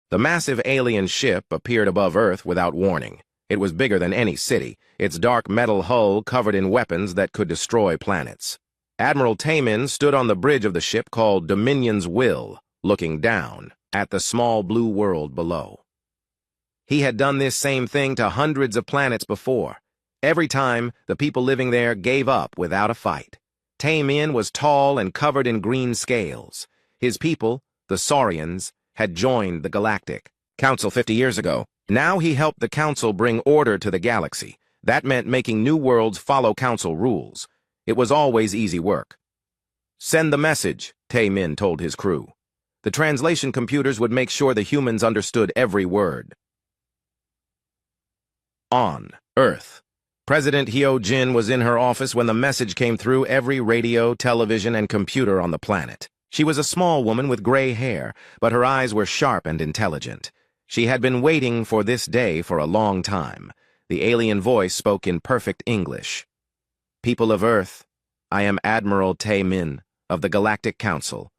The massive alien ship appeared above Earth without warning. It was bigger than any city, its dark metal hull covered in weapons that could destroy planets. Admiral Taemin stood on the bridge of the ship called Dominion's Will, looking down at the small blue world below. He had done this same thing to hundreds of planets before. Every time, the people living there gave up without a fight. Taemin was tall and covered in green scales. His people, the Saurians, had joined the Galactic Council 50 years ago. Now he helped the Council bring order to the galaxy. That meant making new worlds follow Council rules. It was always easy work. "Send the message," Taemin told his crew. The translation computers would make sure the humans understood every word. On Earth. President Hyo-jin was in her office when the message came through every radio, television, and computer on the planet. She was a small woman with gray hair, but her eyes were sharp and intelligent. She had been waiting for this day for a long time. The alien voice spoke in perfect English. "People of Earth, I am Admiral Taemin of the Galactic Council.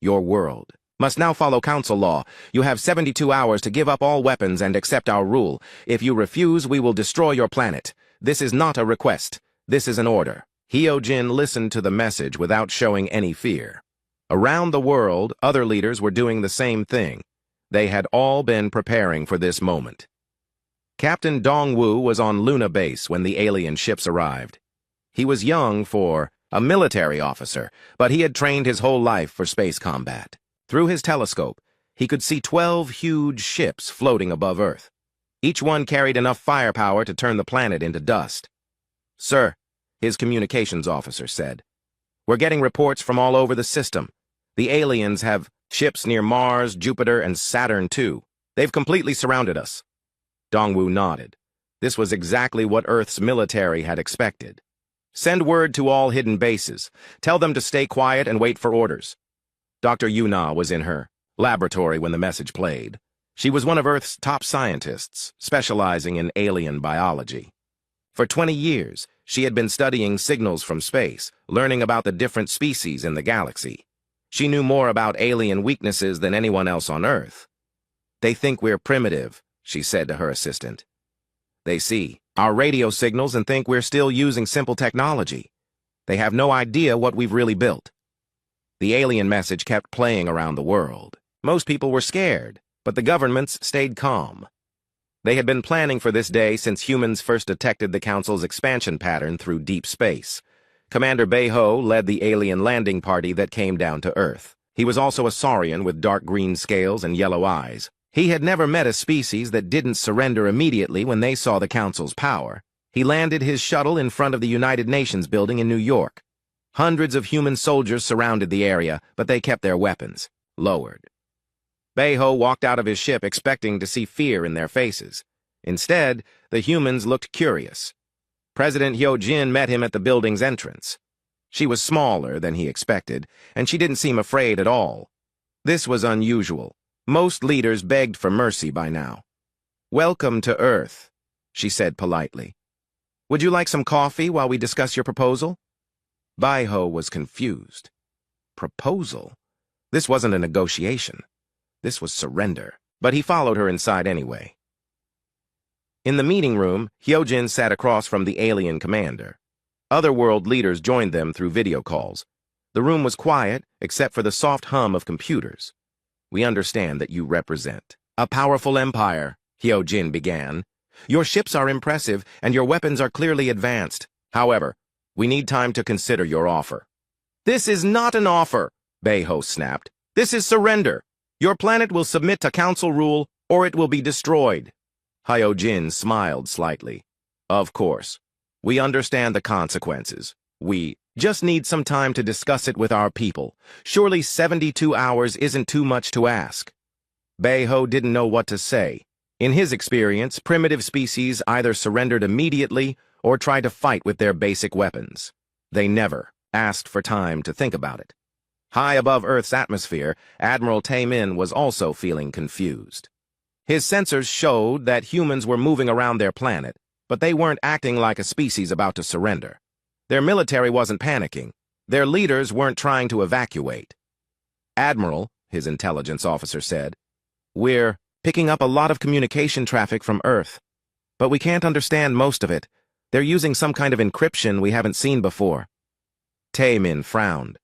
Your world must now follow Council law. You have 72 hours to give up all weapons and accept our rule. If you refuse, we will destroy your planet. This is not a request. This is an order." Hyo-jin listened to the message without showing any fear. Around the world, other leaders were doing the same thing. They had all been preparing for this moment. Captain Dongwu was on Luna Base when the alien ships arrived. He was young for a military officer, but he had trained his whole life for space combat. Through his telescope, he could see 12 huge ships floating above Earth. Each one carried enough firepower to turn the planet into dust. "Sir," his communications officer said, "we're getting reports from all over the system. The aliens have ships near Mars, Jupiter, and Saturn, too. They've completely surrounded us." Dongwu nodded. This was exactly what Earth's military had expected. "Send word to all hidden bases. Tell them to stay quiet and wait for orders." Dr. Yuna was in her laboratory when the message played. She was one of Earth's top scientists, specializing in alien biology. For 20 years, she had been studying signals from space, learning about the different species in the galaxy. She knew more about alien weaknesses than anyone else on Earth. "They think we're primitive," she said to her assistant. "They see our radio signals and think we're still using simple technology. They have no idea what we've really built." The alien message kept playing around the world. Most people were scared, but the governments stayed calm. They had been planning for this day since humans first detected the Council's expansion pattern through deep space. Commander Beho led the alien landing party that came down to Earth. He was also a Saurian with dark green scales and yellow eyes. He had never met a species that didn't surrender immediately when they saw the Council's power. He landed his shuttle in front of the United Nations building in New York. Hundreds of human soldiers surrounded the area, but they kept their weapons lowered. Beho walked out of his ship expecting to see fear in their faces. Instead, the humans looked curious. President Hyo-jin met him at the building's entrance. She was smaller than he expected, and she didn't seem afraid at all. This was unusual. Most leaders begged for mercy by now. "Welcome to Earth," she said politely. "Would you like some coffee while we discuss your proposal?" Beho was confused. Proposal? This wasn't a negotiation. This was surrender, but he followed her inside anyway. In the meeting room, Hyo-jin sat across from the alien commander. Other world leaders joined them through video calls. The room was quiet, except for the soft hum of computers. "We understand that you represent a powerful empire," Hyo-jin began. "Your ships are impressive, and your weapons are clearly advanced. However, we need time to consider your offer." "This is not an offer," Beho snapped. "This is surrender. Your planet will submit to Council rule, or it will be destroyed." Hyo-jin smiled slightly. "Of course. We understand the consequences. We just need some time to discuss it with our people. Surely 72 hours isn't too much to ask." Beho didn't know what to say. In his experience, primitive species either surrendered immediately or tried to fight with their basic weapons. They never asked for time to think about it. High above Earth's atmosphere, Admiral Taemin was also feeling confused. His sensors showed that humans were moving around their planet, but they weren't acting like a species about to surrender. Their military wasn't panicking. Their leaders weren't trying to evacuate. "Admiral," his intelligence officer said, "we're picking up a lot of communication traffic from Earth. But we can't understand most of it. They're using some kind of encryption we haven't seen before. Tae-min frowned.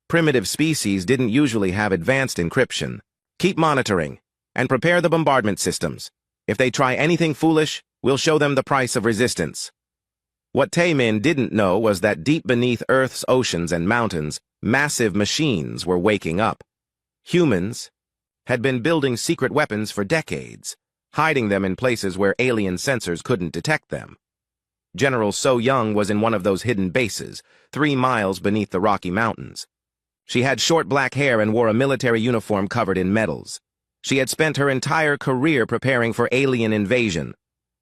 Primitive species didn't usually have advanced encryption. Keep monitoring, and prepare the bombardment systems. If they try anything foolish, we'll show them the price of resistance. What Tae-min didn't know was that deep beneath Earth's oceans and mountains, massive machines were waking up. Humans had been building secret weapons for decades, hiding them in places where alien sensors couldn't detect them. General So-young was in one of those hidden bases, 3 miles beneath the Rocky Mountains. She had short black hair and wore a military uniform covered in medals. She had spent her entire career preparing for alien invasion.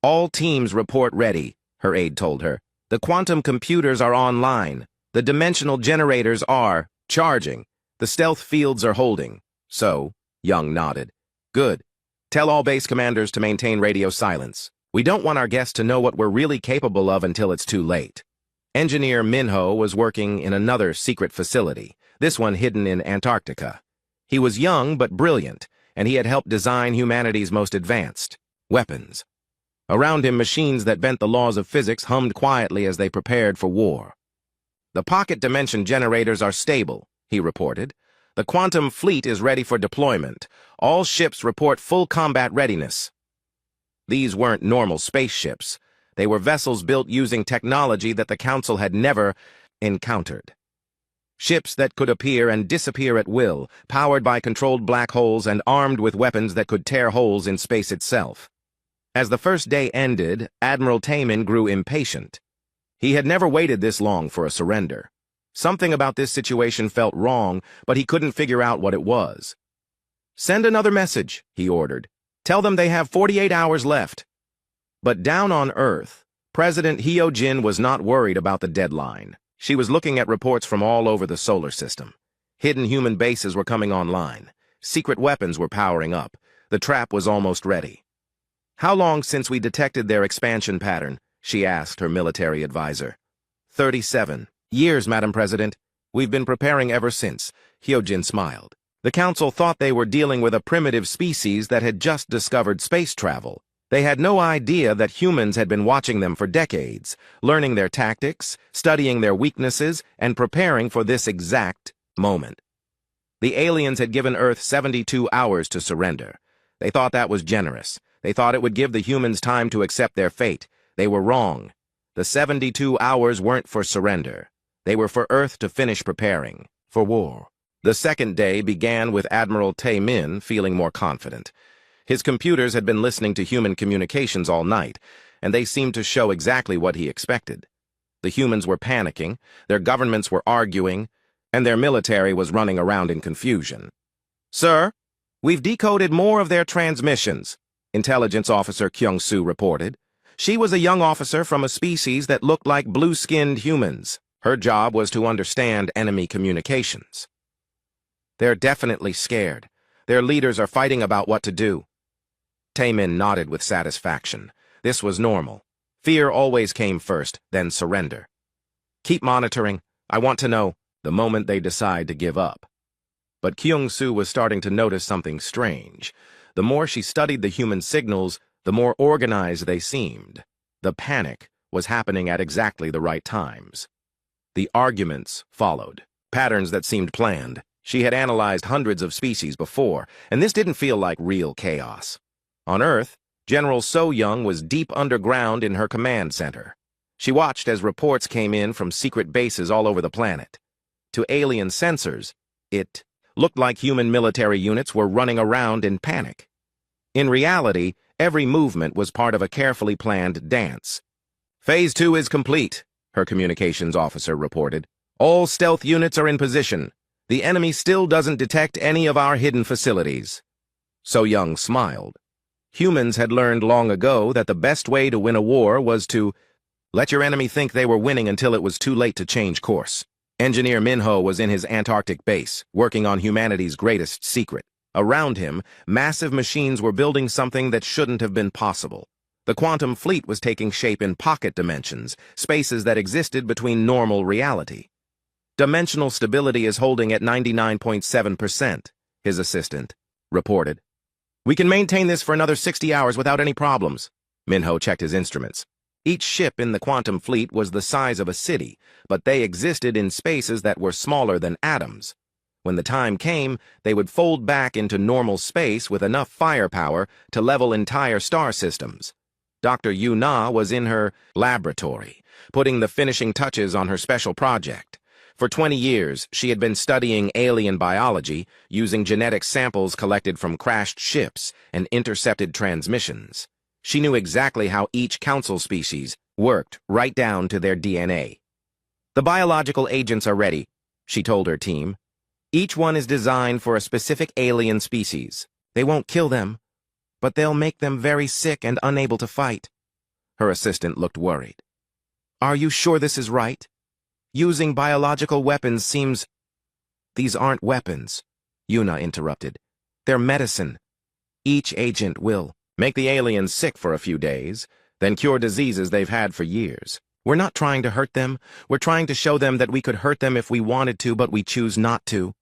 All teams report ready, her aide told her. The quantum computers are online. The dimensional generators are charging. The stealth fields are holding. So, Young nodded. Good. Tell all base commanders to maintain radio silence. We don't want our guests to know what we're really capable of until it's too late. Engineer Minho was working in another secret facility, this one hidden in Antarctica. He was young but brilliant, and he had helped design humanity's most advanced weapons. Around him, machines that bent the laws of physics hummed quietly as they prepared for war. The pocket dimension generators are stable, he reported. The quantum fleet is ready for deployment. All ships report full combat readiness. These weren't normal spaceships. They were vessels built using technology that the Council had never encountered. Ships that could appear and disappear at will, powered by controlled black holes and armed with weapons that could tear holes in space itself. As the first day ended, Admiral Tae-min grew impatient. He had never waited this long for a surrender. Something about this situation felt wrong, but he couldn't figure out what it was. Send another message, he ordered. Tell them they have 48 hours left. But down on Earth, President Hyo-jin was not worried about the deadline. She was looking at reports from all over the solar system. Hidden human bases were coming online. Secret weapons were powering up. The trap was almost ready. How long since we detected their expansion pattern? She asked her military advisor. 37 years, Madam President. We've been preparing ever since. Hyo-jin smiled. The Council thought they were dealing with a primitive species that had just discovered space travel. They had no idea that humans had been watching them for decades, learning their tactics, studying their weaknesses, and preparing for this exact moment. The aliens had given Earth 72 hours to surrender. They thought that was generous. They thought it would give the humans time to accept their fate. They were wrong. The 72 hours weren't for surrender. They were for Earth to finish preparing for war. The second day began with Admiral Tae-min feeling more confident. His computers had been listening to human communications all night, and they seemed to show exactly what he expected. The humans were panicking, their governments were arguing, and their military was running around in confusion. Sir, we've decoded more of their transmissions, Intelligence Officer Kyung-soo reported. She was a young officer from a species that looked like blue-skinned humans. Her job was to understand enemy communications. They're definitely scared. Their leaders are fighting about what to do. Tae-min nodded with satisfaction. This was normal. Fear always came first, then surrender. Keep monitoring. I want to know the moment they decide to give up. But Kyung-soo was starting to notice something strange. The more she studied the human signals, the more organized they seemed. The panic was happening at exactly the right times. The arguments followed, patterns that seemed planned. She had analyzed hundreds of species before, and this didn't feel like real chaos. On Earth, General So-young was deep underground in her command center. She watched as reports came in from secret bases all over the planet. To alien sensors, it looked like human military units were running around in panic. In reality, every movement was part of a carefully planned dance. Phase 2 is complete, her communications officer reported. All stealth units are in position. The enemy still doesn't detect any of our hidden facilities. So-young smiled. Humans had learned long ago that the best way to win a war was to let your enemy think they were winning until it was too late to change course. Engineer Minho was in his Antarctic base, working on humanity's greatest secret. Around him, massive machines were building something that shouldn't have been possible. The quantum fleet was taking shape in pocket dimensions, spaces that existed between normal reality. Dimensional stability is holding at 99.7%, his assistant reported. We can maintain this for another 60 hours without any problems. Minho checked his instruments. Each ship in the Quantum Fleet was the size of a city, but they existed in spaces that were smaller than atoms. When the time came, they would fold back into normal space with enough firepower to level entire star systems. Dr. Yu Na was in her laboratory, putting the finishing touches on her special project. For 20 years, she had been studying alien biology, using genetic samples collected from crashed ships and intercepted transmissions. She knew exactly how each council species worked, right down to their DNA. The biological agents are ready, she told her team. Each one is designed for a specific alien species. They won't kill them, but they'll make them very sick and unable to fight. Her assistant looked worried. Are you sure this is right? Using biological weapons seems... These aren't weapons, Yuna interrupted. They're medicine. Each agent will make the aliens sick for a few days, then cure diseases they've had for years. We're not trying to hurt them. We're trying to show them that we could hurt them if we wanted to, but we choose not to.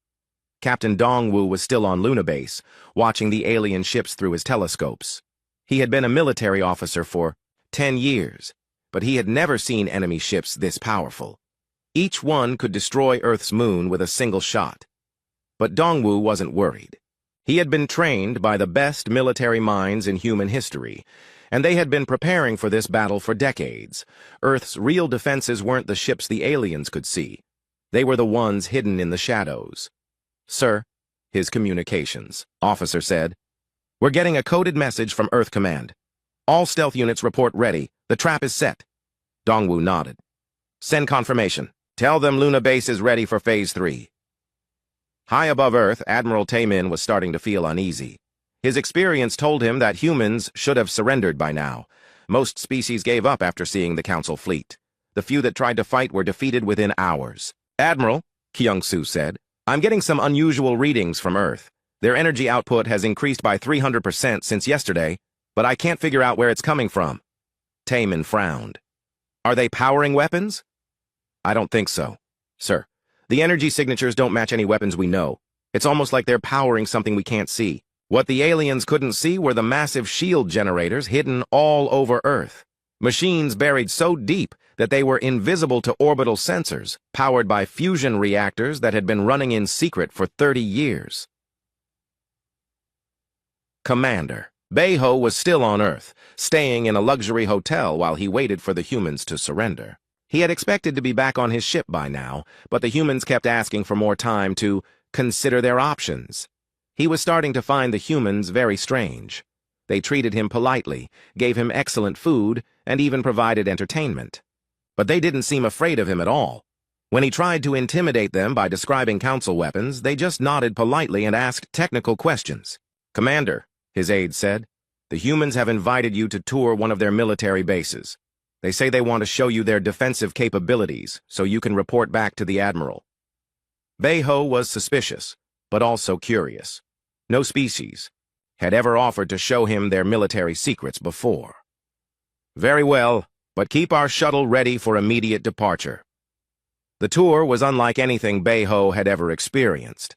Captain Dongwu was still on Luna Base, watching the alien ships through his telescopes. He had been a military officer for 10 years, but he had never seen enemy ships this powerful. Each one could destroy Earth's moon with a single shot. But Dongwu wasn't worried. He had been trained by the best military minds in human history, and they had been preparing for this battle for decades. Earth's real defenses weren't the ships the aliens could see. They were the ones hidden in the shadows. Sir, his communications officer said, we're getting a coded message from Earth Command. All stealth units report ready. The trap is set. Dongwu nodded. Send confirmation. Tell them Luna Base is ready for Phase 3. High above Earth, Admiral Taemin was starting to feel uneasy. His experience told him that humans should have surrendered by now. Most species gave up after seeing the Council fleet. The few that tried to fight were defeated within hours. Admiral, Kyung-Soo said, I'm getting some unusual readings from Earth. Their energy output has increased by 300% since yesterday, but I can't figure out where it's coming from. Taemin frowned. Are they powering weapons? I don't think so, sir. The energy signatures don't match any weapons we know. It's almost like they're powering something we can't see. What the aliens couldn't see were the massive shield generators hidden all over Earth. Machines buried so deep that they were invisible to orbital sensors, powered by fusion reactors that had been running in secret for 30 years. Commander Beiho was still on Earth, staying in a luxury hotel while he waited for the humans to surrender. He had expected to be back on his ship by now, but the humans kept asking for more time to consider their options. He was starting to find the humans very strange. They treated him politely, gave him excellent food, and even provided entertainment. But they didn't seem afraid of him at all. When he tried to intimidate them by describing council weapons, they just nodded politely and asked technical questions. Commander, his aide said, the humans have invited you to tour one of their military bases. They say they want to show you their defensive capabilities, so you can report back to the Admiral. Beiho was suspicious, but also curious. No species had ever offered to show him their military secrets before. Very well, but keep our shuttle ready for immediate departure. The tour was unlike anything Beiho had ever experienced.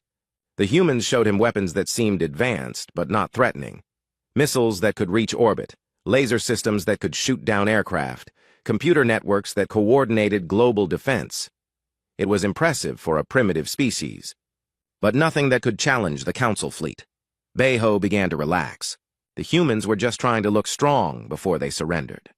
The humans showed him weapons that seemed advanced, but not threatening. Missiles that could reach orbit, laser systems that could shoot down aircraft, computer networks that coordinated global defense. It was impressive for a primitive species, but nothing that could challenge the Council fleet. Beiho began to relax. The humans were just trying to look strong before they surrendered.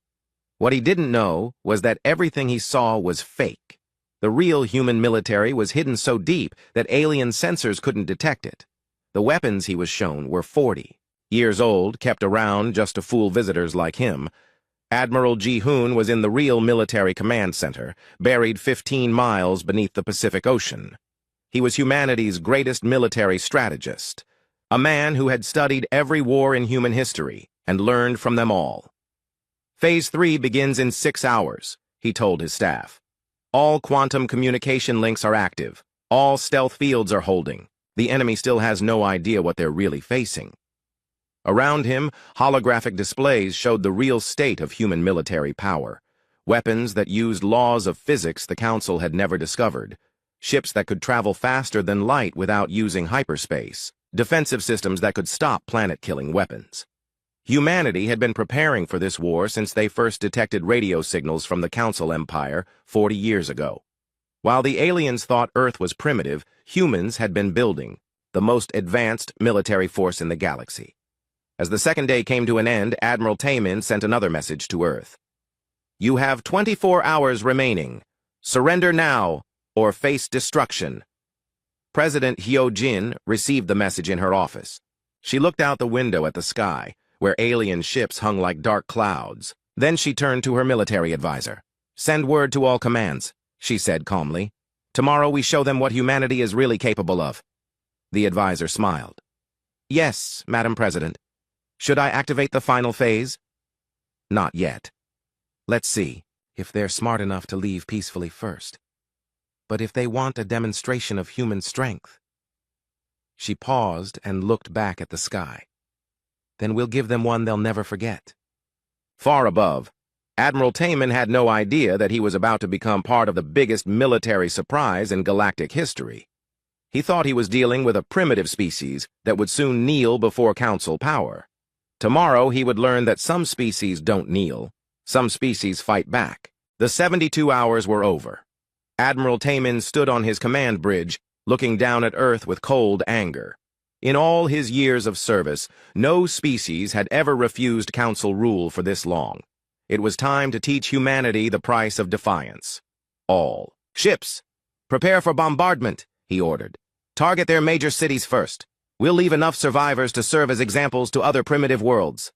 What he didn't know was that everything he saw was fake. The real human military was hidden so deep that alien sensors couldn't detect it. The weapons he was shown were 40 years old, kept around just to fool visitors like him. Admiral Ji-hoon was in the real military command center, buried 15 miles beneath the Pacific Ocean. He was humanity's greatest military strategist, a man who had studied every war in human history and learned from them all. Phase 3 begins in 6 hours, he told his staff. All quantum communication links are active. All stealth fields are holding. The enemy still has no idea what they're really facing. Around him, holographic displays showed the real state of human military power. Weapons that used laws of physics the Council had never discovered. Ships that could travel faster than light without using hyperspace. defensive systems that could stop planet-killing weapons. Humanity had been preparing for this war since they first detected radio signals from the Council Empire 40 years ago. While the aliens thought Earth was primitive, humans had been building the most advanced military force in the galaxy. As the second day came to an end, Admiral Taemin sent another message to Earth. "You have 24 hours remaining. Surrender now, or face destruction." President Hyo-jin received the message in her office. She looked out the window at the sky, where alien ships hung like dark clouds. Then she turned to her military advisor. "Send word to all commands," she said calmly. "Tomorrow we show them what humanity is really capable of." The advisor smiled. "Yes, Madam President. Should I activate the final phase?" "Not yet. Let's see if they're smart enough to leave peacefully first. But if they want a demonstration of human strength..." She paused and looked back at the sky. "Then we'll give them one they'll never forget." Far above, Admiral Taemin had no idea that he was about to become part of the biggest military surprise in galactic history. He thought he was dealing with a primitive species that would soon kneel before Council power. Tomorrow he would learn that some species don't kneel, some species fight back. The 72 hours were over. Admiral Taemin stood on his command bridge, looking down at Earth with cold anger. In all his years of service, no species had ever refused Council rule for this long. It was time to teach humanity the price of defiance. All ships, prepare for bombardment, he ordered. "Target their major cities first. We'll leave enough survivors to serve as examples to other primitive worlds."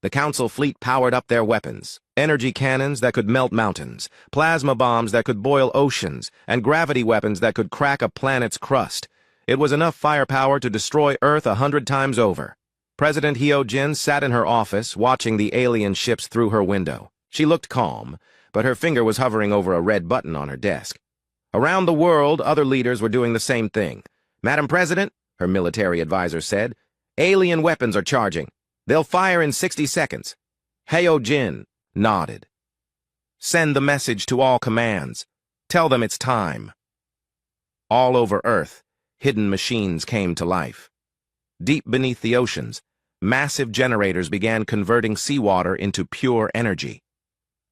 The Council fleet powered up their weapons. Energy cannons that could melt mountains, plasma bombs that could boil oceans, and gravity weapons that could crack a planet's crust. It was enough firepower to destroy Earth 100 times over. President Hyo-jin sat in her office, watching the alien ships through her window. She looked calm, but her finger was hovering over a red button on her desk. Around the world, other leaders were doing the same thing. "Madam President," her military advisor said, "alien weapons are charging. They'll fire in 60 seconds. Hyo-jin nodded. "Send the message to all commands. Tell them it's time." All over Earth, hidden machines came to life. Deep beneath the oceans, massive generators began converting seawater into pure energy.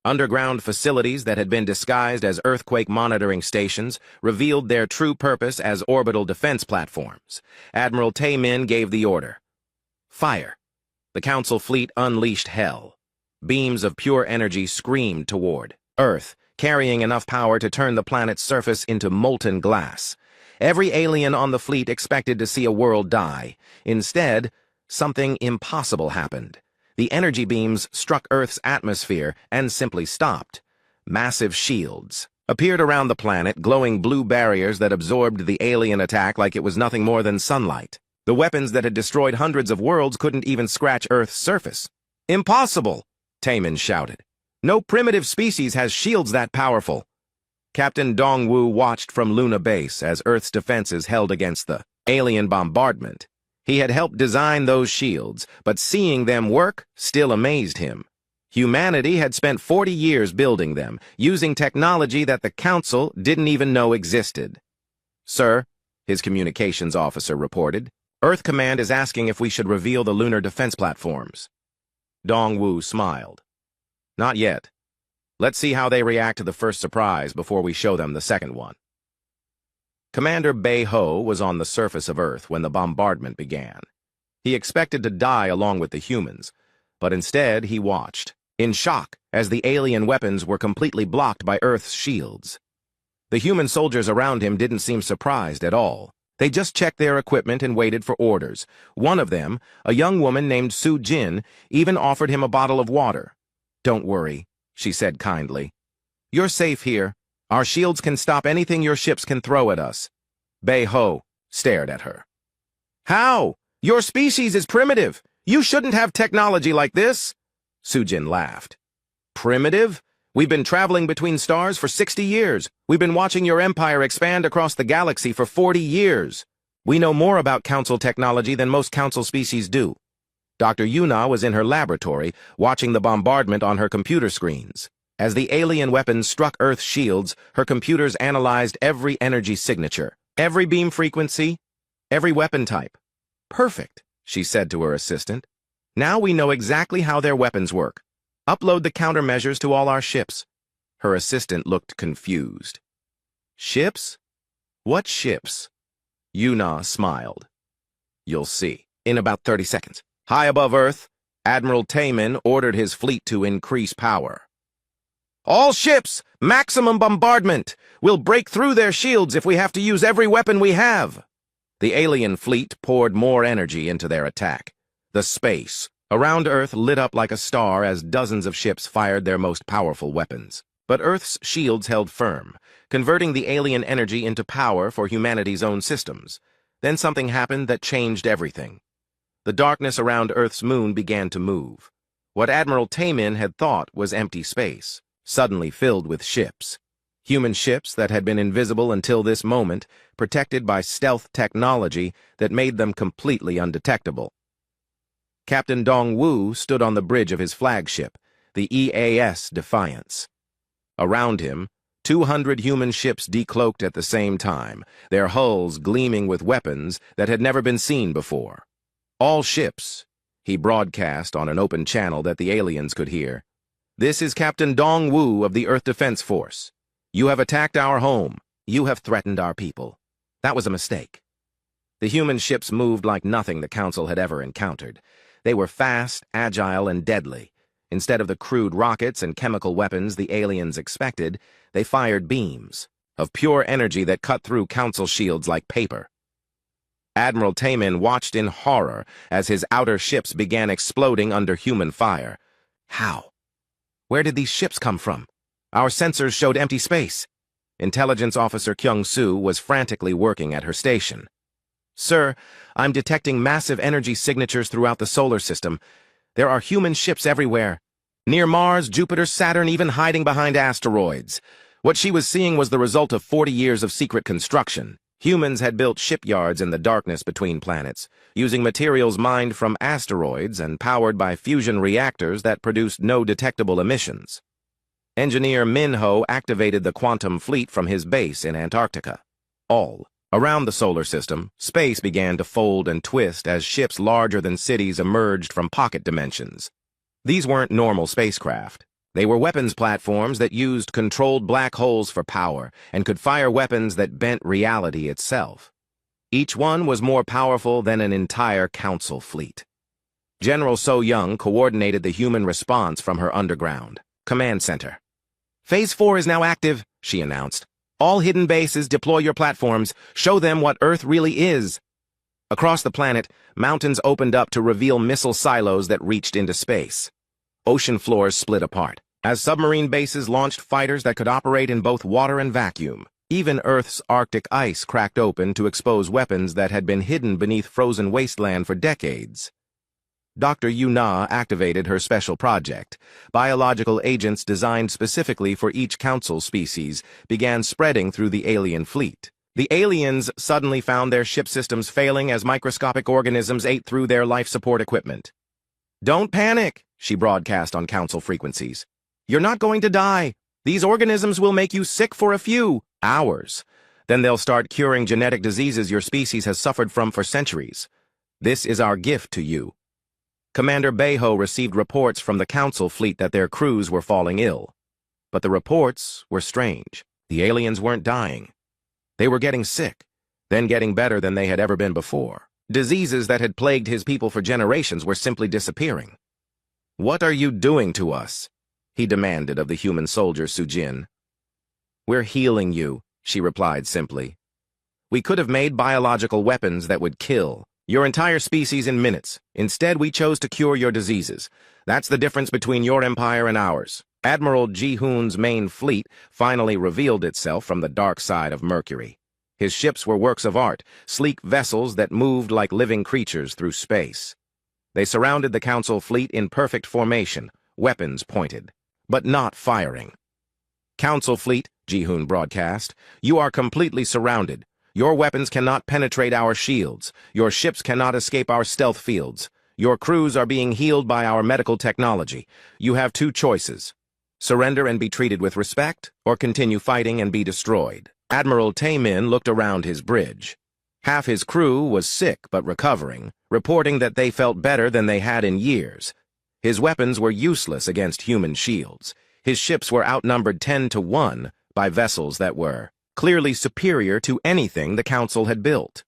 Underground facilities that had been disguised as earthquake monitoring stations revealed their true purpose as orbital defense platforms. Admiral Taemin gave the order. "Fire." The Council fleet unleashed hell. Beams of pure energy screamed toward Earth, carrying enough power to turn the planet's surface into molten glass. Every alien on the fleet expected to see a world die. Instead, something impossible happened. The energy beams struck Earth's atmosphere and simply stopped. Massive shields appeared around the planet, glowing blue barriers that absorbed the alien attack like it was nothing more than sunlight. The weapons that had destroyed hundreds of worlds couldn't even scratch Earth's surface. "Impossible!" Taemin shouted. "No primitive species has shields that powerful." Captain Dong-woo watched from Luna Base as Earth's defenses held against the alien bombardment. He had helped design those shields, but seeing them work still amazed him. Humanity had spent 40 years building them, using technology that the Council didn't even know existed. "Sir," his communications officer reported, "Earth Command is asking if we should reveal the lunar defense platforms." Dong-woo smiled. "Not yet. Let's see how they react to the first surprise before we show them the second one." Commander Bae-ho was on the surface of Earth when the bombardment began. He expected to die along with the humans, but instead he watched, in shock, as the alien weapons were completely blocked by Earth's shields. The human soldiers around him didn't seem surprised at all. They just checked their equipment and waited for orders. One of them, a young woman named Su-jin, even offered him a bottle of water. "Don't worry," she said kindly. "You're safe here. Our shields can stop anything your ships can throw at us." Bae-ho stared at her. "How? Your species is primitive. You shouldn't have technology like this." Su-jin laughed. "Primitive? We've been traveling between stars for 60 years. We've been watching your empire expand across the galaxy for 40 years. We know more about Council technology than most Council species do." Dr. Yuna was in her laboratory, watching the bombardment on her computer screens. As the alien weapons struck Earth's shields, her computers analyzed every energy signature, every beam frequency, every weapon type. Perfect, she said to her assistant. Now we know exactly how their weapons work. Upload the countermeasures to all our ships. Her assistant looked confused. Ships? What ships? Yuna smiled. You'll see. In about 30 seconds. High above Earth, Admiral Taemin ordered his fleet to increase power. All ships! Maximum bombardment! We'll break through their shields if we have to use every weapon we have! The alien fleet poured more energy into their attack. The space around Earth lit up like a star as dozens of ships fired their most powerful weapons. But Earth's shields held firm, converting the alien energy into power for humanity's own systems. Then something happened that changed everything. The darkness around Earth's moon began to move. What Admiral Taemin had thought was empty space suddenly filled with ships. Human ships that had been invisible until this moment, protected by stealth technology that made them completely undetectable. Captain Dong-Wu stood on the bridge of his flagship, the EAS Defiance. Around him, 200 human ships decloaked at the same time, their hulls gleaming with weapons that had never been seen before. All ships, he broadcast on an open channel that the aliens could hear. This is Captain Dong-Wu of the Earth Defense Force. You have attacked our home. You have threatened our people. That was a mistake. The human ships moved like nothing the Council had ever encountered. They were fast, agile, and deadly. Instead of the crude rockets and chemical weapons the aliens expected, they fired beams of pure energy that cut through Council shields like paper. Admiral Taemin watched in horror as his outer ships began exploding under human fire. How? Where did these ships come from? Our sensors showed empty space. Intelligence Officer Kyung-soo was frantically working at her station. Sir, I'm detecting massive energy signatures throughout the solar system. There are human ships everywhere. Near Mars, Jupiter, Saturn, even hiding behind asteroids. What she was seeing was the result of 40 years of secret construction. Humans had built shipyards in the darkness between planets, using materials mined from asteroids and powered by fusion reactors that produced no detectable emissions. Engineer Minho activated the quantum fleet from his base in Antarctica. All around the solar system, space began to fold and twist as ships larger than cities emerged from pocket dimensions. These weren't normal spacecraft. They were weapons platforms that used controlled black holes for power and could fire weapons that bent reality itself. Each one was more powerful than an entire Council fleet. General So-Young coordinated the human response from her underground command center. Phase 4 is now active, she announced. All hidden bases, deploy your platforms. Show them what Earth really is. Across the planet, mountains opened up to reveal missile silos that reached into space. Ocean floors split apart as submarine bases launched fighters that could operate in both water and vacuum. Even Earth's Arctic ice cracked open to expose weapons that had been hidden beneath frozen wasteland for decades. Dr. Yuna activated her special project. Biological agents designed specifically for each Council species began spreading through the alien fleet. The aliens suddenly found their ship systems failing as microscopic organisms ate through their life support equipment. Don't panic, she broadcast on Council frequencies. You're not going to die. These organisms will make you sick for a few hours. Then they'll start curing genetic diseases your species has suffered from for centuries. This is our gift to you. Commander Beho received reports from the Council fleet that their crews were falling ill. But the reports were strange. The aliens weren't dying. They were getting sick, then getting better than they had ever been before. Diseases that had plagued his people for generations were simply disappearing. What are you doing to us? He demanded of the human soldier Sujin. We're healing you, she replied simply. We could have made biological weapons that would kill your entire species in minutes. Instead, we chose to cure your diseases. That's the difference between your empire and ours. Admiral Ji-hoon's main fleet finally revealed itself from the dark side of Mercury. His ships were works of art, sleek vessels that moved like living creatures through space. They surrounded the Council fleet in perfect formation, weapons pointed, but not firing. Council fleet, Ji-hoon broadcast, you are completely surrounded. Your weapons cannot penetrate our shields. Your ships cannot escape our stealth fields. Your crews are being healed by our medical technology. You have two choices. Surrender and be treated with respect, or continue fighting and be destroyed. Admiral Taemin looked around his bridge. Half his crew was sick but recovering, reporting that they felt better than they had in years. His weapons were useless against human shields. His ships were outnumbered 10-1 by vessels that were clearly superior to anything the Council had built.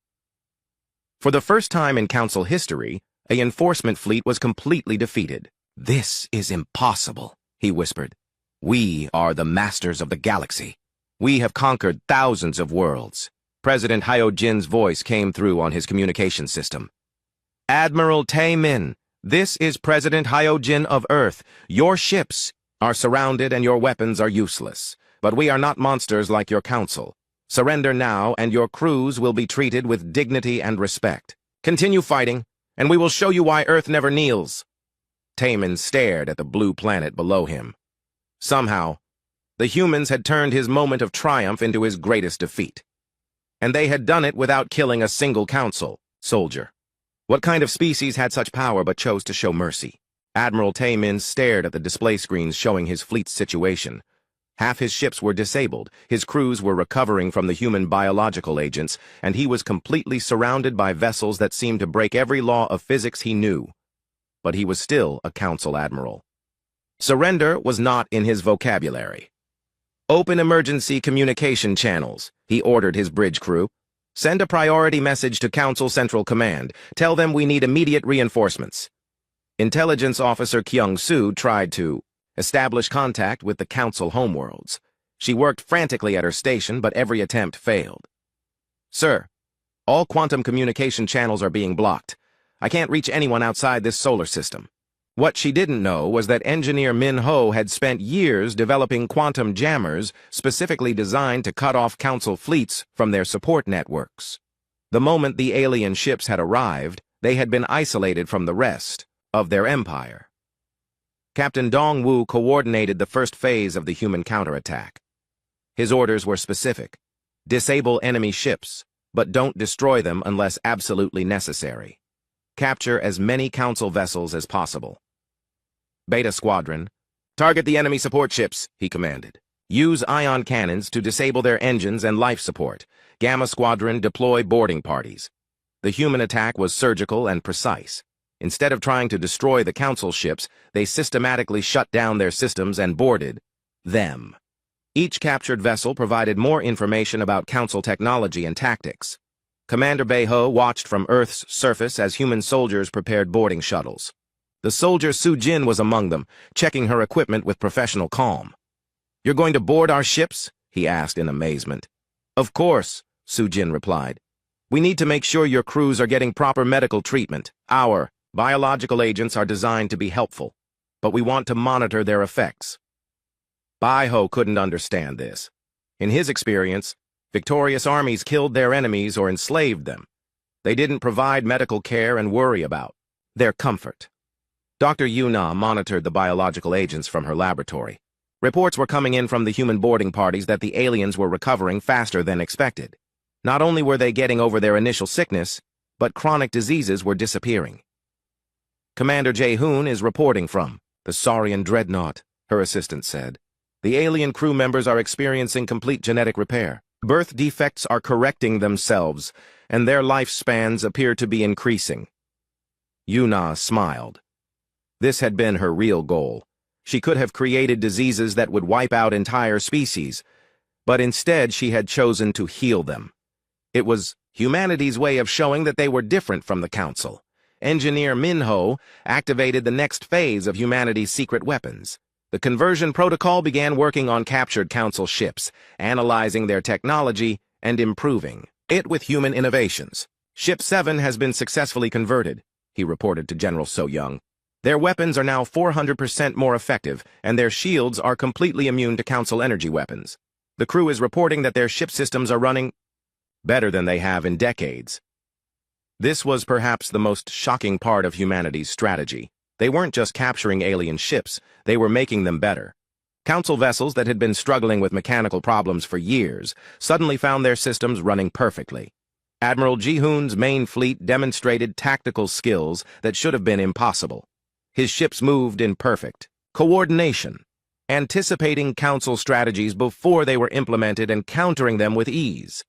For the first time in Council history, a enforcement fleet was completely defeated. "This is impossible," he whispered. "We are the masters of the galaxy. We have conquered thousands of worlds." President Hyojin's voice came through on his communication system. "Admiral Tae-min, this is President Hyojin of Earth. Your ships are surrounded and your weapons are useless. But we are not monsters like your council. Surrender now and your crews will be treated with dignity and respect. Continue fighting, and we will show you why Earth never kneels." Tae-min stared at the blue planet below him. Somehow, the humans had turned his moment of triumph into his greatest defeat. And they had done it without killing a single council soldier. What kind of species had such power but chose to show mercy? Admiral Tae-min stared at the display screens showing his fleet's situation. Half his ships were disabled, his crews were recovering from the human biological agents, and he was completely surrounded by vessels that seemed to break every law of physics he knew. But he was still a council admiral. Surrender was not in his vocabulary. "Open emergency communication channels," he ordered his bridge crew. "Send a priority message to Council Central Command. Tell them we need immediate reinforcements." Intelligence Officer Kyung-soo tried to establish contact with the Council homeworlds. She worked frantically at her station, but every attempt failed. "Sir, all quantum communication channels are being blocked. I can't reach anyone outside this solar system." What she didn't know was that engineer Min-ho had spent years developing quantum jammers specifically designed to cut off Council fleets from their support networks. The moment the alien ships had arrived, they had been isolated from the rest of their empire. Captain Dong-woo coordinated the first phase of the human counterattack. His orders were specific. Disable enemy ships, but don't destroy them unless absolutely necessary. Capture as many Council vessels as possible. Beta Squadron, target the enemy support ships, he commanded. Use ion cannons to disable their engines and life support. Gamma Squadron, deploy boarding parties. The human attack was surgical and precise. Instead of trying to destroy the Council ships, they systematically shut down their systems and boarded them. Each captured vessel provided more information about Council technology and tactics. Commander Bae-ho watched from Earth's surface as human soldiers prepared boarding shuttles. The soldier Su-jin was among them, checking her equipment with professional calm. "You're going to board our ships?" he asked in amazement. "Of course," Su-jin replied. "We need to make sure your crews are getting proper medical treatment. Our biological agents are designed to be helpful, but we want to monitor their effects." Bae-ho couldn't understand this. In his experience, victorious armies killed their enemies or enslaved them. They didn't provide medical care and worry about their comfort. Dr. Yuna monitored the biological agents from her laboratory. Reports were coming in from the human boarding parties that the aliens were recovering faster than expected. Not only were they getting over their initial sickness, but chronic diseases were disappearing. "Commander Jae-hoon is reporting from the Saurian Dreadnought," her assistant said. "The alien crew members are experiencing complete genetic repair. Birth defects are correcting themselves, and their lifespans appear to be increasing." Yuna smiled. This had been her real goal. She could have created diseases that would wipe out entire species, but instead she had chosen to heal them. It was humanity's way of showing that they were different from the Council. Engineer Min-ho activated the next phase of humanity's secret weapons. The conversion protocol began working on captured Council ships, analyzing their technology and improving it with human innovations. "Ship 7 has been successfully converted," he reported to General So-young. "Their weapons are now 400% more effective, and their shields are completely immune to Council energy weapons. The crew is reporting that their ship systems are running better than they have in decades." This was perhaps the most shocking part of humanity's strategy. They weren't just capturing alien ships, they were making them better. Council vessels that had been struggling with mechanical problems for years suddenly found their systems running perfectly. Admiral Ji-hoon's main fleet demonstrated tactical skills that should have been impossible. His ships moved in perfect coordination, anticipating Council strategies before they were implemented and countering them with ease.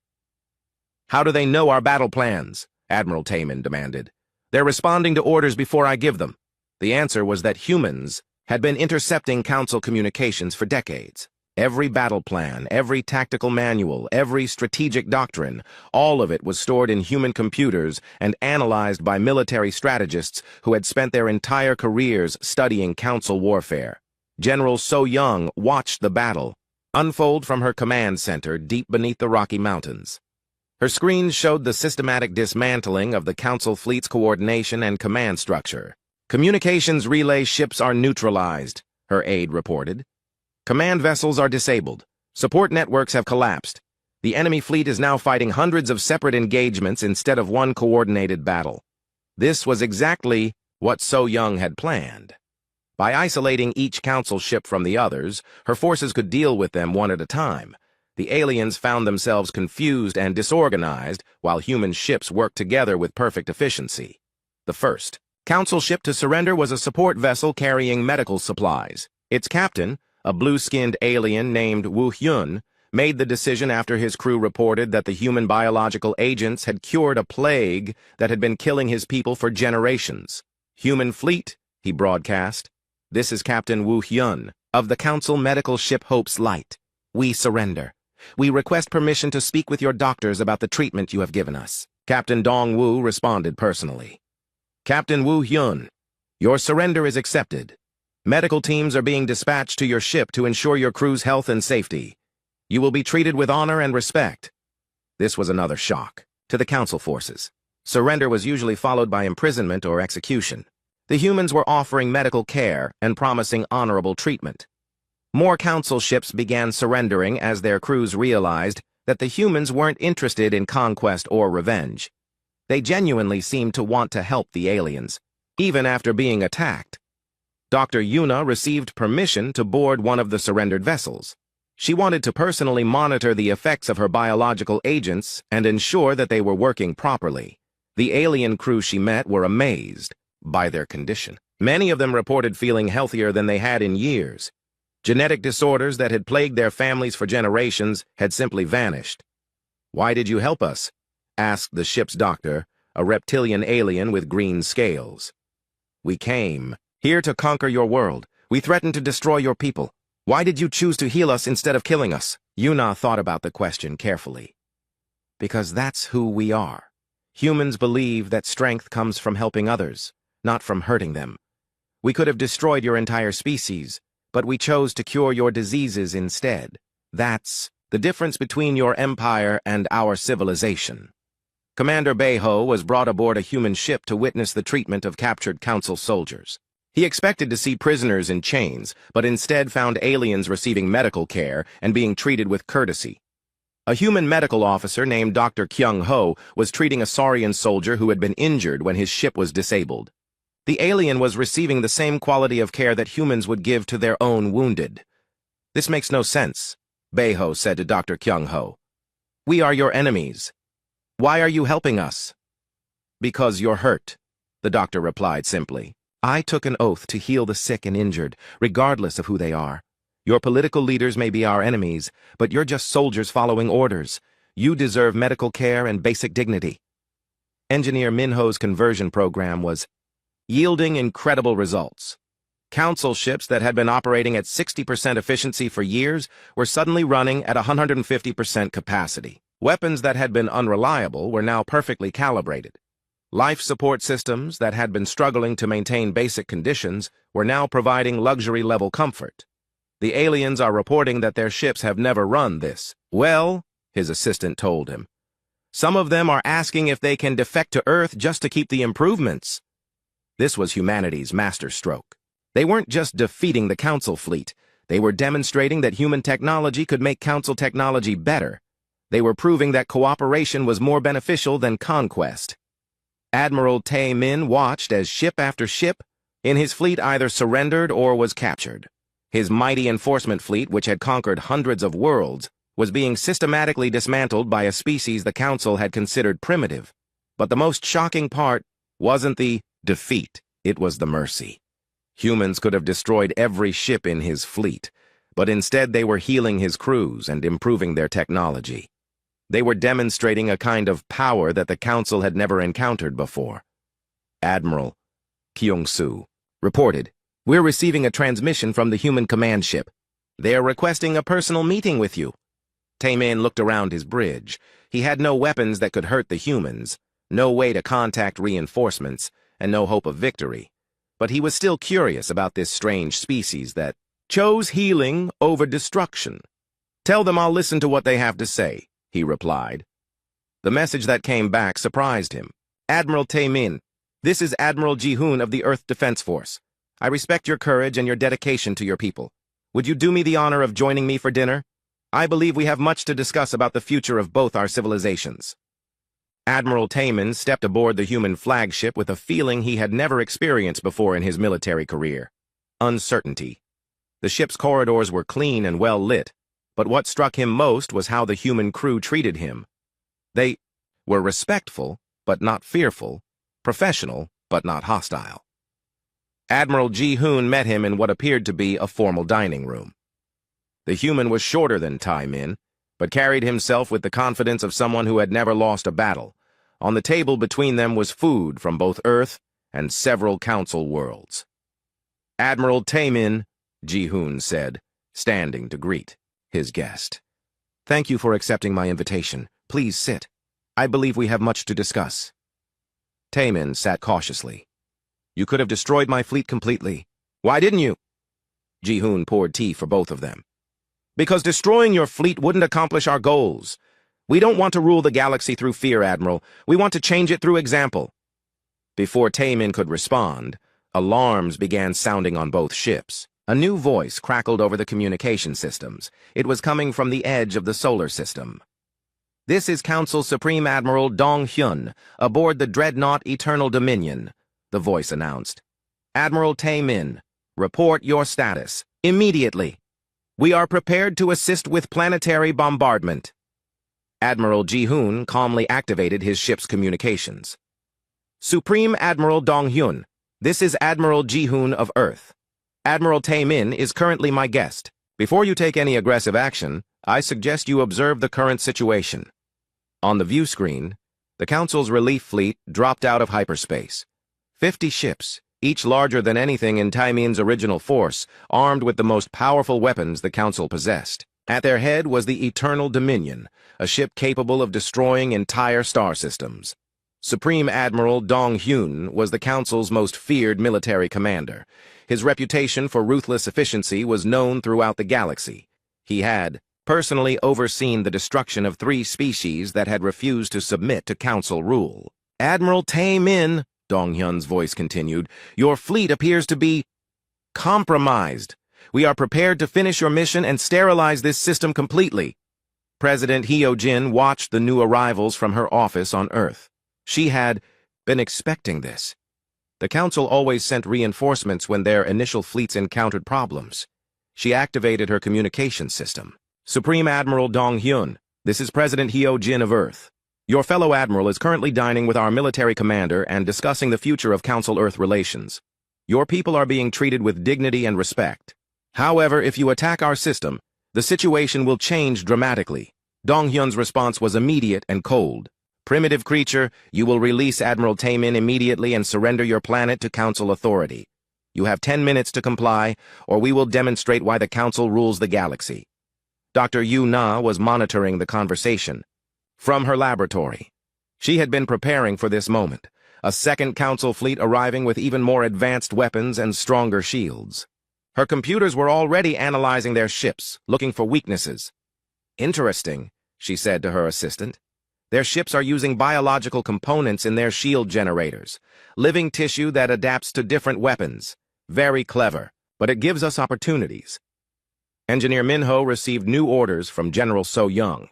"How do they know our battle plans?" Admiral Tae-min demanded. They're responding to orders before I give them. The answer was that humans had been intercepting Council communications for decades. Every battle plan, every tactical manual, every strategic doctrine, all of it was stored in human computers and analyzed by military strategists who had spent their entire careers studying Council warfare. General So Young watched the battle unfold from her command center deep beneath the Rocky Mountains. Her screens showed the systematic dismantling of the Council fleet's coordination and command structure. Communications relay ships are neutralized, her aide reported. Command vessels are disabled. Support networks have collapsed. The enemy fleet is now fighting hundreds of separate engagements instead of one coordinated battle. This was exactly what So Young had planned. By isolating each Council ship from the others, her forces could deal with them one at a time. The aliens found themselves confused and disorganized, while human ships worked together with perfect efficiency. The first Council ship to surrender was a support vessel carrying medical supplies. Its captain, a blue-skinned alien named Wu Hyun, made the decision after his crew reported that the human biological agents had cured a plague that had been killing his people for generations. "Human fleet," he broadcast. "This is Captain Wu Hyun of the Council medical ship Hope's Light. We surrender. We request permission to speak with your doctors about the treatment you have given us." Captain Dong Wu responded personally. "Captain Wu Hyun, your surrender is accepted. Medical teams are being dispatched to your ship to ensure your crew's health and safety. You will be treated with honor and respect." This was another shock to the Council forces. Surrender was usually followed by imprisonment or execution. The humans were offering medical care and promising honorable treatment. More Council ships began surrendering as their crews realized that the humans weren't interested in conquest or revenge. They genuinely seemed to want to help the aliens, even after being attacked. Dr. Yuna received permission to board one of the surrendered vessels. She wanted to personally monitor the effects of her biological agents and ensure that they were working properly. The alien crew she met were amazed by their condition. Many of them reported feeling healthier than they had in years. Genetic disorders that had plagued their families for generations had simply vanished. "Why did you help us?" asked the ship's doctor, a reptilian alien with green scales. "We came here to conquer your world. We threatened to destroy your people. Why did you choose to heal us instead of killing us?" Yuna thought about the question carefully. "Because that's who we are. Humans believe that strength comes from helping others, not from hurting them. We could have destroyed your entire species, but we chose to cure your diseases instead. That's the difference between your empire and our civilization." Commander Beiho was brought aboard a human ship to witness the treatment of captured Council soldiers. He expected to see prisoners in chains, but instead found aliens receiving medical care and being treated with courtesy. A human medical officer named Dr. Kyung Ho was treating a Saurian soldier who had been injured when his ship was disabled. The alien was receiving the same quality of care that humans would give to their own wounded. "This makes no sense," Beiho said to Dr. Kyung Ho. "We are your enemies. Why are you helping us?" "Because you're hurt," the doctor replied simply. "I took an oath to heal the sick and injured, regardless of who they are. Your political leaders may be our enemies, but you're just soldiers following orders. You deserve medical care and basic dignity." Engineer Minho's conversion program was yielding incredible results. Council ships that had been operating at 60% efficiency for years were suddenly running at 150% capacity. Weapons that had been unreliable were now perfectly calibrated. Life support systems that had been struggling to maintain basic conditions were now providing luxury-level comfort. The aliens are reporting that their ships have never run this well, his assistant told him. Some of them are asking if they can defect to Earth just to keep the improvements. This was humanity's masterstroke. They weren't just defeating the Council fleet. They were demonstrating that human technology could make Council technology better. They were proving that cooperation was more beneficial than conquest. Admiral Tae Min watched as ship after ship in his fleet either surrendered or was captured. His mighty enforcement fleet, which had conquered hundreds of worlds, was being systematically dismantled by a species the Council had considered primitive. But the most shocking part wasn't the defeat, it was the mercy. Humans could have destroyed every ship in his fleet, but instead they were healing his crews and improving their technology. They were demonstrating a kind of power that the Council had never encountered before. Admiral Kyung-soo reported, "We're receiving a transmission from the human command ship. They're requesting a personal meeting with you." Tae-min looked around his bridge. He had no weapons that could hurt the humans, no way to contact reinforcements, and no hope of victory. But he was still curious about this strange species that chose healing over destruction. "Tell them I'll listen to what they have to say," he replied. The message that came back surprised him. "Admiral Tae-min, this is Admiral Ji-hoon of the Earth Defense Force. I respect your courage and your dedication to your people. Would you do me the honor of joining me for dinner? I believe we have much to discuss about the future of both our civilizations." Admiral Tae-min stepped aboard the human flagship with a feeling he had never experienced before in his military career: uncertainty. The ship's corridors were clean and well lit, but what struck him most was how the human crew treated him. They were respectful, but not fearful, professional, but not hostile. Admiral Ji-hoon met him in what appeared to be a formal dining room. The human was shorter than Tae-min, but carried himself with the confidence of someone who had never lost a battle. On the table between them was food from both Earth and several council worlds. "Admiral Tae-min," Ji-hoon said, standing to greet his guest. "Thank you for accepting my invitation. Please sit. I believe we have much to discuss." Tae-min sat cautiously. "You could have destroyed my fleet completely. Why didn't you?" Ji-hoon poured tea for both of them. "Because destroying your fleet wouldn't accomplish our goals. We don't want to rule the galaxy through fear, Admiral. We want to change it through example." Before Tae-min could respond, alarms began sounding on both ships. A new voice crackled over the communication systems. It was coming from the edge of the solar system. "This is Council Supreme Admiral Dong-hyun, aboard the dreadnought Eternal Dominion," the voice announced. "Admiral Tae-min, report your status, immediately. We are prepared to assist with planetary bombardment." Admiral Ji-hoon calmly activated his ship's communications. "Supreme Admiral Dong-hyun, this is Admiral Ji-hoon of Earth. Admiral Tae-min is currently my guest. Before you take any aggressive action, I suggest you observe the current situation." On the view screen, the Council's relief fleet dropped out of hyperspace. 50 ships, each larger than anything in Tae-min's original force, armed with the most powerful weapons the Council possessed. At their head was the Eternal Dominion, a ship capable of destroying entire star systems. Supreme Admiral Dong-hyun was the Council's most feared military commander. His reputation for ruthless efficiency was known throughout the galaxy. He had personally overseen the destruction of 3 species that had refused to submit to Council rule. "Admiral Tae-min," Dong-hyun's voice continued, "your fleet appears to be compromised. We are prepared to finish your mission and sterilize this system completely." President Hyo-jin watched the new arrivals from her office on Earth. She had been expecting this. The Council always sent reinforcements when their initial fleets encountered problems. She activated her communication system. "Supreme Admiral Dong-hyun, this is President Hyo-jin of Earth. Your fellow admiral is currently dining with our military commander and discussing the future of Council-Earth relations. Your people are being treated with dignity and respect. However, if you attack our system, the situation will change dramatically." Dong-hyun's response was immediate and cold. "Primitive creature, you will release Admiral Tae-min immediately and surrender your planet to Council authority. You have 10 minutes to comply, or we will demonstrate why the Council rules the galaxy." Dr. Yu-na was monitoring the conversation from her laboratory. She had been preparing for this moment, a second Council fleet arriving with even more advanced weapons and stronger shields. Her computers were already analyzing their ships, looking for weaknesses. "Interesting," she said to her assistant. "Their ships are using biological components in their shield generators, living tissue that adapts to different weapons. Very clever, but it gives us opportunities." Engineer Minho received new orders from General So-young.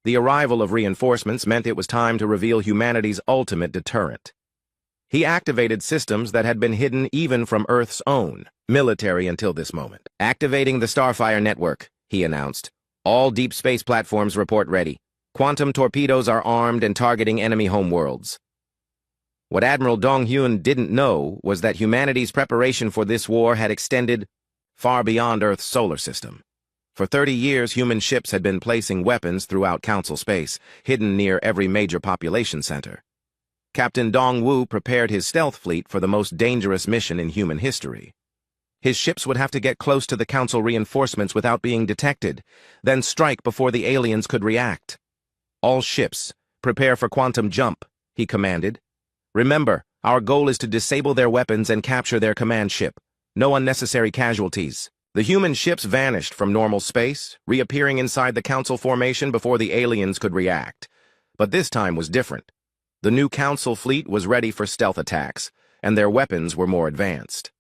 The arrival of reinforcements meant it was time to reveal humanity's ultimate deterrent. He activated systems that had been hidden even from Earth's own military until this moment. "Activating the Starfire network," he announced. "All deep space platforms report ready. Quantum torpedoes are armed and targeting enemy homeworlds." What Admiral Dong-hyun didn't know was that humanity's preparation for this war had extended far beyond Earth's solar system. For 30 years, human ships had been placing weapons throughout Council space, hidden near every major population center. Captain Dongwu prepared his stealth fleet for the most dangerous mission in human history. His ships would have to get close to the Council reinforcements without being detected, then strike before the aliens could react. "All ships, prepare for quantum jump," he commanded. "Remember, our goal is to disable their weapons and capture their command ship. No unnecessary casualties." The human ships vanished from normal space, reappearing inside the Council formation before the aliens could react. But this time was different. The new Council fleet was ready for stealth attacks, and their weapons were more advanced.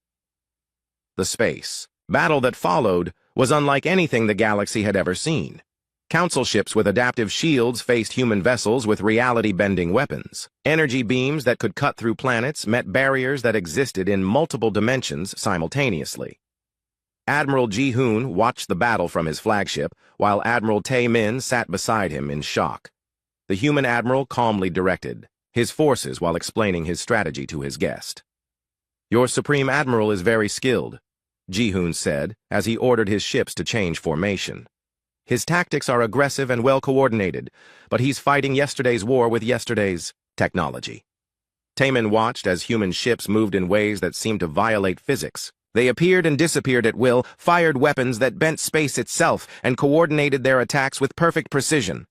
The space battle that followed was unlike anything the galaxy had ever seen. Council ships with adaptive shields faced human vessels with reality-bending weapons. Energy beams that could cut through planets met barriers that existed in multiple dimensions simultaneously. Admiral Ji-hoon watched the battle from his flagship, while Admiral Tae-min sat beside him in shock. The human admiral calmly directed his forces while explaining his strategy to his guest. "Your Supreme Admiral is very skilled," Ji-hoon said, as he ordered his ships to change formation. "His tactics are aggressive and well-coordinated, but he's fighting yesterday's war with yesterday's technology." Taemin watched as human ships moved in ways that seemed to violate physics. They appeared and disappeared at will, fired weapons that bent space itself, and coordinated their attacks with perfect precision.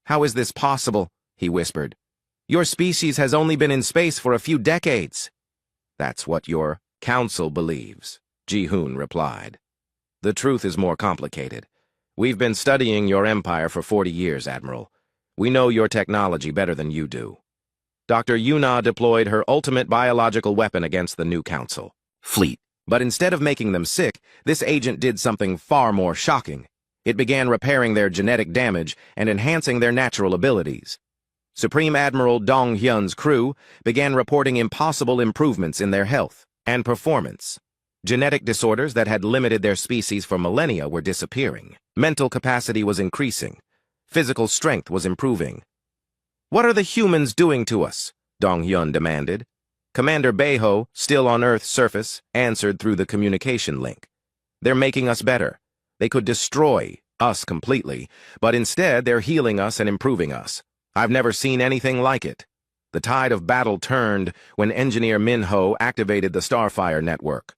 "How is this possible?" he whispered. "Your species has only been in space for a few decades." "That's what your council believes," Ji-hoon replied. "The truth is more complicated. We've been studying your empire for 40 years, Admiral. We know your technology better than you do." Dr. Yuna deployed her ultimate biological weapon against the new council fleet. But instead of making them sick, this agent did something far more shocking. It began repairing their genetic damage and enhancing their natural abilities. Supreme Admiral Dong Hyun's crew began reporting impossible improvements in their health and performance. Genetic disorders that had limited their species for millennia were disappearing. Mental capacity was increasing. Physical strength was improving. "What are the humans doing to us?" Dong Hyun demanded. Commander Beho, still on Earth's surface, answered through the communication link. "They're making us better. They could destroy us completely, but instead they're healing us and improving us. I've never seen anything like it." The tide of battle turned when Engineer Minho activated the Starfire network.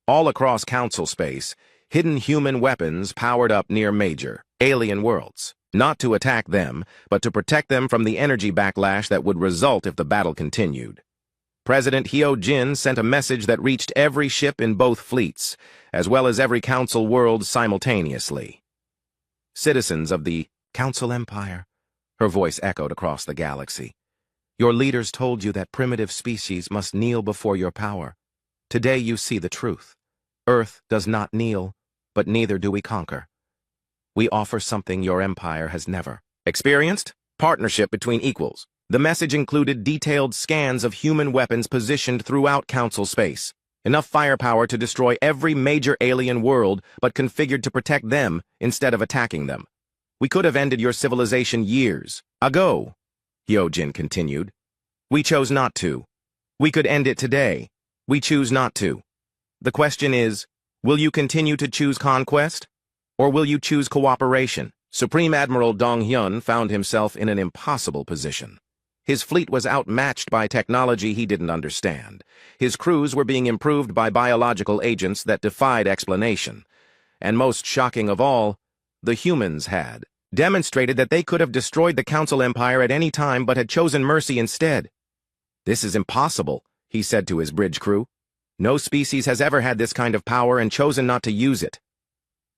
All across Council space, hidden human weapons powered up near major alien worlds, not to attack them, but to protect them from the energy backlash that would result if the battle continued. President Hyo-jin sent a message that reached every ship in both fleets, as well as every Council world simultaneously. "Citizens of the Council Empire," her voice echoed across the galaxy. "Your leaders told you that primitive species must kneel before your power. Today you see the truth. Earth does not kneel, but neither do we conquer. We offer something your empire has never experienced: partnership between equals." The message included detailed scans of human weapons positioned throughout Council space. Enough firepower to destroy every major alien world, but configured to protect them instead of attacking them. "We could have ended your civilization years ago," Hyo-jin continued. "We chose not to. We could end it today. We choose not to. The question is, will you continue to choose conquest? Or will you choose cooperation?" Supreme Admiral Dong Hyun found himself in an impossible position. His fleet was outmatched by technology he didn't understand. His crews were being improved by biological agents that defied explanation. And most shocking of all, the humans had demonstrated that they could have destroyed the Council Empire at any time but had chosen mercy instead. "This is impossible," he said to his bridge crew. "No species has ever had this kind of power and chosen not to use it."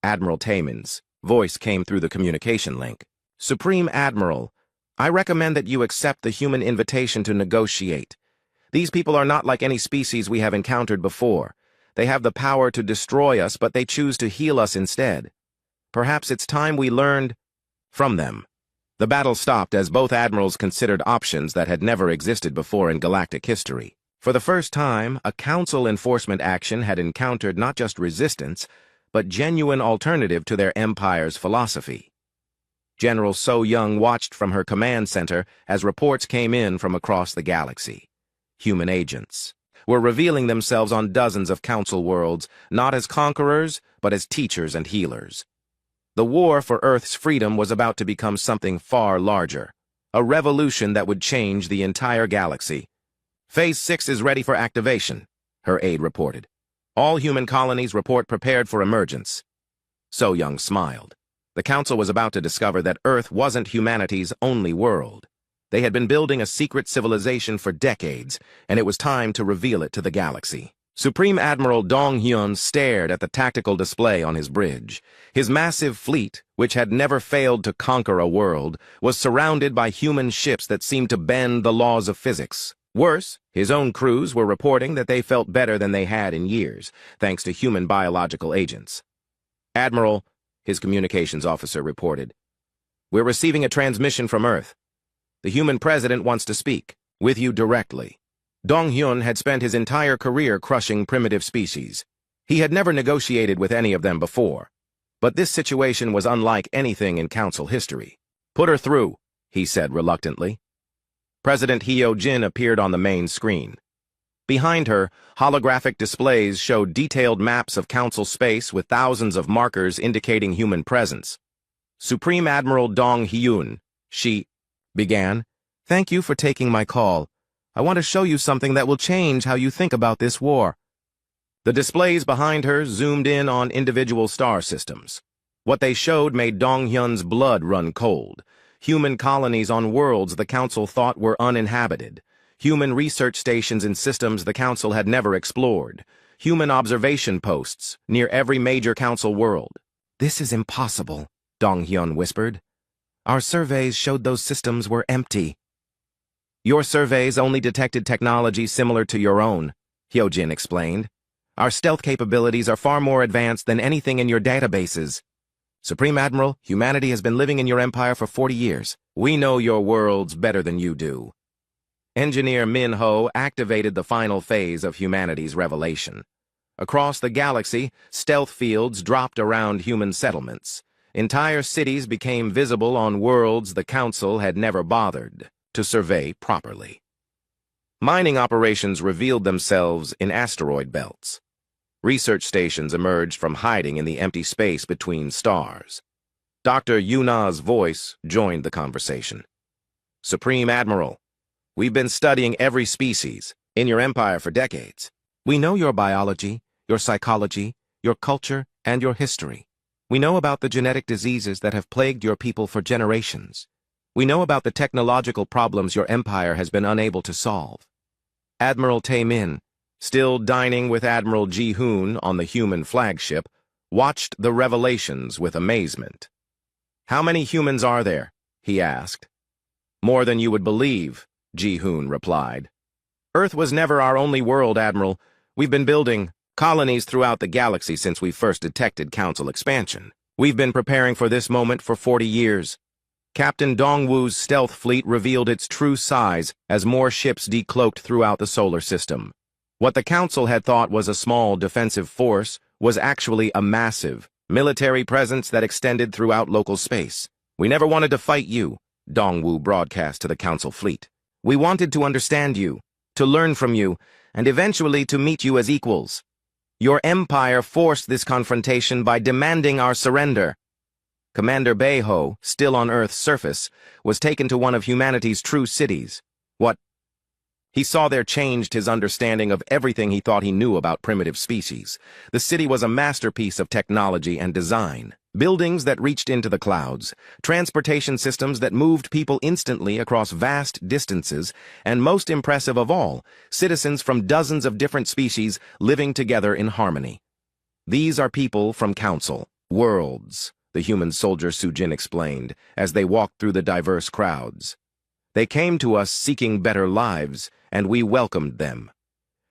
Admiral Taemin's voice came through the communication link. "Supreme Admiral, I recommend that you accept the human invitation to negotiate. These people are not like any species we have encountered before. They have the power to destroy us, but they choose to heal us instead. Perhaps it's time we learned from them." The battle stopped as both admirals considered options that had never existed before in galactic history. For the first time, a Council enforcement action had encountered not just resistance, but genuine alternative to their empire's philosophy. General So-young watched from her command center as reports came in from across the galaxy. Human agents were revealing themselves on dozens of Council worlds, not as conquerors, but as teachers and healers. The war for Earth's freedom was about to become something far larger, A revolution that would change the entire galaxy. Phase 6 is ready for activation, her aide reported. All human colonies report prepared for emergence. So-Young smiled. The Council was about to discover that Earth wasn't humanity's only world. They had been building a secret civilization for decades, and it was time to reveal it to the galaxy. Supreme Admiral Dong Hyun stared at the tactical display on his bridge. His massive fleet, which had never failed to conquer a world, was surrounded by human ships that seemed to bend the laws of physics. Worse, his own crews were reporting that they felt better than they had in years, thanks to human biological agents. "Admiral," his communications officer reported, "we're receiving a transmission from Earth. The human president wants to speak with you directly." Dong Hyun had spent his entire career crushing primitive species. He had never negotiated with any of them before. But this situation was unlike anything in Council history. "Put her through," he said reluctantly. President Hyo-jin appeared on the main screen. Behind her, holographic displays showed detailed maps of Council space with thousands of markers indicating human presence. "Supreme Admiral Dong Hyun," she began. "Thank you for taking my call. I want to show you something that will change how you think about this war." The displays behind her zoomed in on individual star systems. What they showed made Dong Hyun's blood run cold. Human colonies on worlds the Council thought were uninhabited. Human research stations in systems the Council had never explored. Human observation posts near every major Council world. "This is impossible," Dong Hyun whispered. "Our surveys showed those systems were empty." "Your surveys only detected technology similar to your own," Hyo-jin explained. "Our stealth capabilities are far more advanced than anything in your databases. Supreme Admiral, humanity has been living in your empire for 40 years. We know your worlds better than you do." Engineer Min Ho activated the final phase of humanity's revelation. Across the galaxy, stealth fields dropped around human settlements. Entire cities became visible on worlds the Council had never bothered to survey properly. Mining operations revealed themselves in asteroid belts. Research stations emerged from hiding in the empty space between stars. Dr. Yuna's voice joined the conversation. "Supreme Admiral, we've been studying every species in your empire for decades. We know your biology, your psychology, your culture, and your history. We know about the genetic diseases that have plagued your people for generations. We know about the technological problems your empire has been unable to solve." Admiral Tae-min, still dining with Admiral Ji-hoon on the human flagship, watched the revelations with amazement. "How many humans are there?" he asked. "More than you would believe," Ji-hoon replied. "Earth was never our only world, Admiral. We've been building colonies throughout the galaxy since we first detected Council expansion. We've been preparing for this moment for 40 years. Captain Dongwoo's stealth fleet revealed its true size as more ships decloaked throughout the solar system. What the Council had thought was a small defensive force was actually a massive military presence that extended throughout local space. We never wanted to fight you," Dongwoo broadcast to the Council fleet. "We wanted to understand you, to learn from you, and eventually to meet you as equals. Your empire forced this confrontation by demanding our surrender." Commander Bae-ho, still on Earth's surface, was taken to one of humanity's true cities. What he saw there changed his understanding of everything he thought he knew about primitive species. The city was a masterpiece of technology and design. Buildings that reached into the clouds, transportation systems that moved people instantly across vast distances, and most impressive of all, citizens from dozens of different species living together in harmony. "These are people from Council worlds," the human soldier Sujin explained, as they walked through the diverse crowds. "They came to us seeking better lives, and we welcomed them.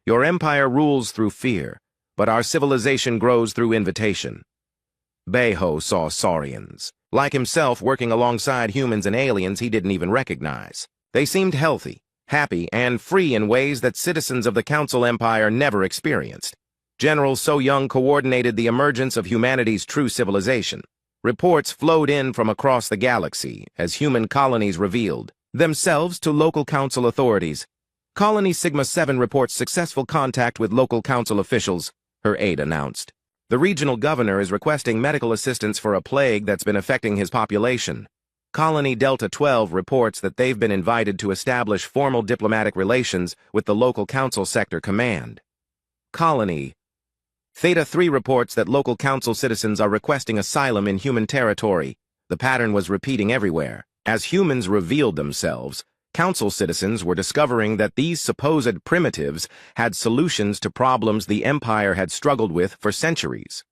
Your empire rules through fear, but our civilization grows through invitation." Bae-ho saw saurians, like himself working alongside humans and aliens he didn't even recognize. They seemed healthy, happy, and free in ways that citizens of the Council Empire never experienced. General So-Young coordinated the emergence of humanity's true civilization. Reports flowed in from across the galaxy as human colonies revealed themselves to local Council authorities. "Colony Sigma-7 reports successful contact with local Council officials," her aide announced. "The regional governor is requesting medical assistance for a plague that's been affecting his population." Colony Delta 12 reports that they've been invited to establish formal diplomatic relations with the local council sector command. Colony Theta 3 reports that local council citizens are requesting asylum in human territory. The pattern was repeating everywhere. As humans revealed themselves, council citizens were discovering that these supposed primitives had solutions to problems the Empire had struggled with for centuries.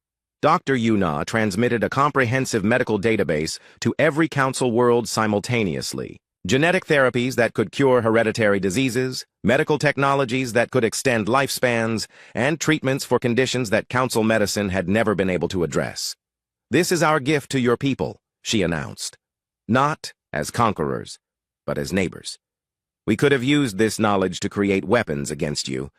Dr. Yuna transmitted a comprehensive medical database to every council world simultaneously. Genetic therapies that could cure hereditary diseases, medical technologies that could extend lifespans, and treatments for conditions that council medicine had never been able to address. "This is our gift to your people," she announced. "Not as conquerors, but as neighbors. We could have used this knowledge to create weapons against you,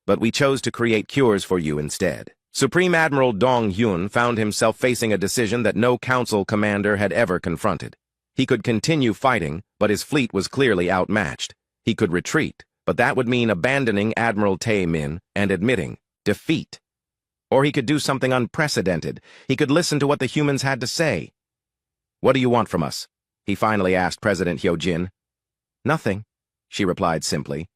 but we chose to create cures for you instead." Supreme Admiral Dong Hyun found himself facing a decision that no council commander had ever confronted. He could continue fighting, but his fleet was clearly outmatched. He could retreat, but that would mean abandoning Admiral Tae Min and admitting defeat. Or he could do something unprecedented. He could listen to what the humans had to say. "What do you want from us?" he finally asked President Hyojin. "Nothing," she replied simply.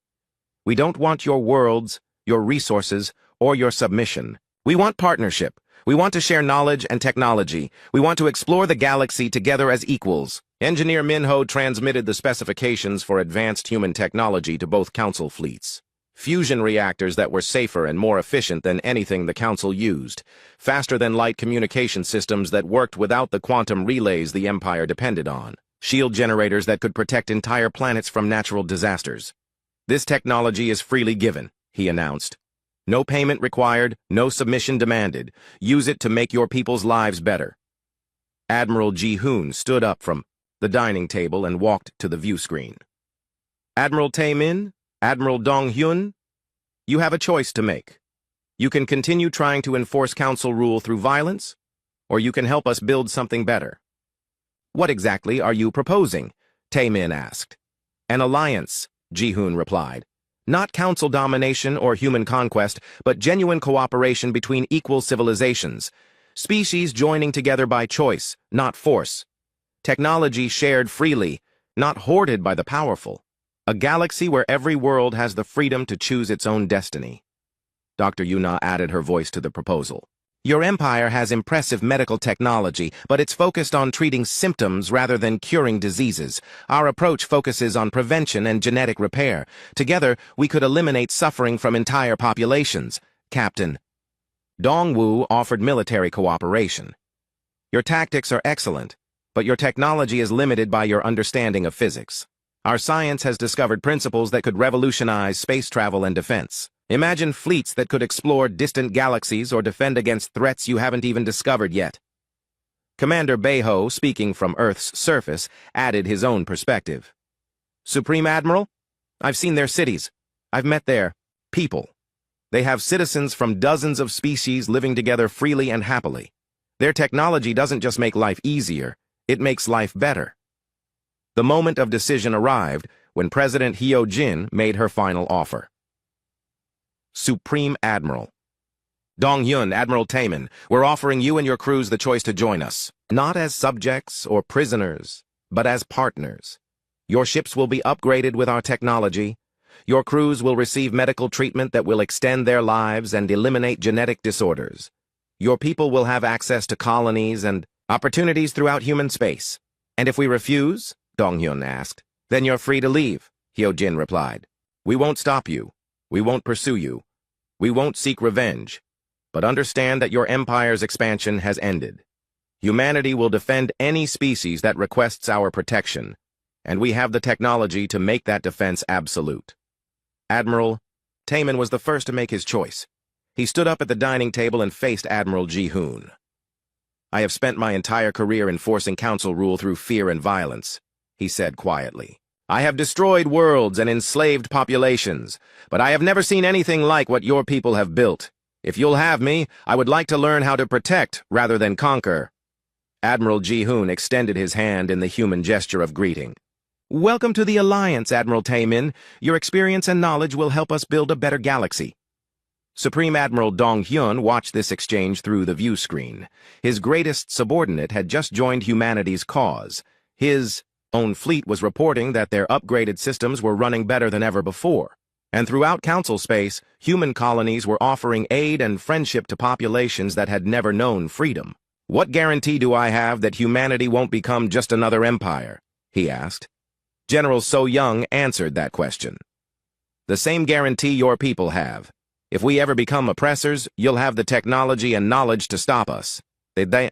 "We don't want your worlds, your resources, or your submission. We want partnership. We want to share knowledge and technology. We want to explore the galaxy together as equals." Engineer Minho transmitted the specifications for advanced human technology to both council fleets. Fusion reactors that were safer and more efficient than anything the council used. Faster-than-light communication systems that worked without the quantum relays the Empire depended on. Shield generators that could protect entire planets from natural disasters. "This technology is freely given," he announced. "No payment required, no submission demanded. Use it to make your people's lives better." Admiral Ji-hoon stood up from the dining table and walked to the view screen. "Admiral Tae Min, Admiral Dong Hyun, you have a choice to make. You can continue trying to enforce council rule through violence, or you can help us build something better." "What exactly are you proposing?" Tae Min asked. "An alliance," Ji-hoon replied. "Not council domination or human conquest, but genuine cooperation between equal civilizations. Species joining together by choice, not force. Technology shared freely, not hoarded by the powerful. A galaxy where every world has the freedom to choose its own destiny." Dr. Yuna added her voice to the proposal. "Your empire has impressive medical technology, but it's focused on treating symptoms rather than curing diseases. Our approach focuses on prevention and genetic repair. Together, we could eliminate suffering from entire populations." Captain Dongwu offered military cooperation. "Your tactics are excellent, but your technology is limited by your understanding of physics. Our science has discovered principles that could revolutionize space travel and defense. Imagine fleets that could explore distant galaxies or defend against threats you haven't even discovered yet." Commander Beho, speaking from Earth's surface, added his own perspective. "Supreme Admiral, I've seen their cities. I've met their people. They have citizens from dozens of species living together freely and happily. Their technology doesn't just make life easier, it makes life better." The moment of decision arrived when President Hyojin made her final offer. "Supreme Admiral Dong Hyun, Admiral Tae Min, we're offering you and your crews the choice to join us, not as subjects or prisoners, but as partners. Your ships will be upgraded with our technology. Your crews will receive medical treatment that will extend their lives and eliminate genetic disorders. Your people will have access to colonies and opportunities throughout human space. And if we refuse," Dong Hyun asked, "then you're free to leave," Hyojin replied. "We won't stop you. We won't pursue you. We won't seek revenge. But understand that your empire's expansion has ended. Humanity will defend any species that requests our protection, and we have the technology to make that defense absolute." Admiral Tae Min was the first to make his choice. He stood up at the dining table and faced Admiral Ji-hoon. "I have spent my entire career enforcing council rule through fear and violence," he said quietly. "I have destroyed worlds and enslaved populations, but I have never seen anything like what your people have built. If you'll have me, I would like to learn how to protect rather than conquer." Admiral Ji-hoon extended his hand in the human gesture of greeting. "Welcome to the Alliance, Admiral Tae Min. Your experience and knowledge will help us build a better galaxy." Supreme Admiral Dong Hyun watched this exchange through the view screen. His greatest subordinate had just joined humanity's cause. His own fleet was reporting that their upgraded systems were running better than ever before. And throughout Council space, human colonies were offering aid and friendship to populations that had never known freedom. "What guarantee do I have that humanity won't become just another empire?" he asked. General So Young answered that question. "The same guarantee your people have. If we ever become oppressors, you'll have the technology and knowledge to stop us." They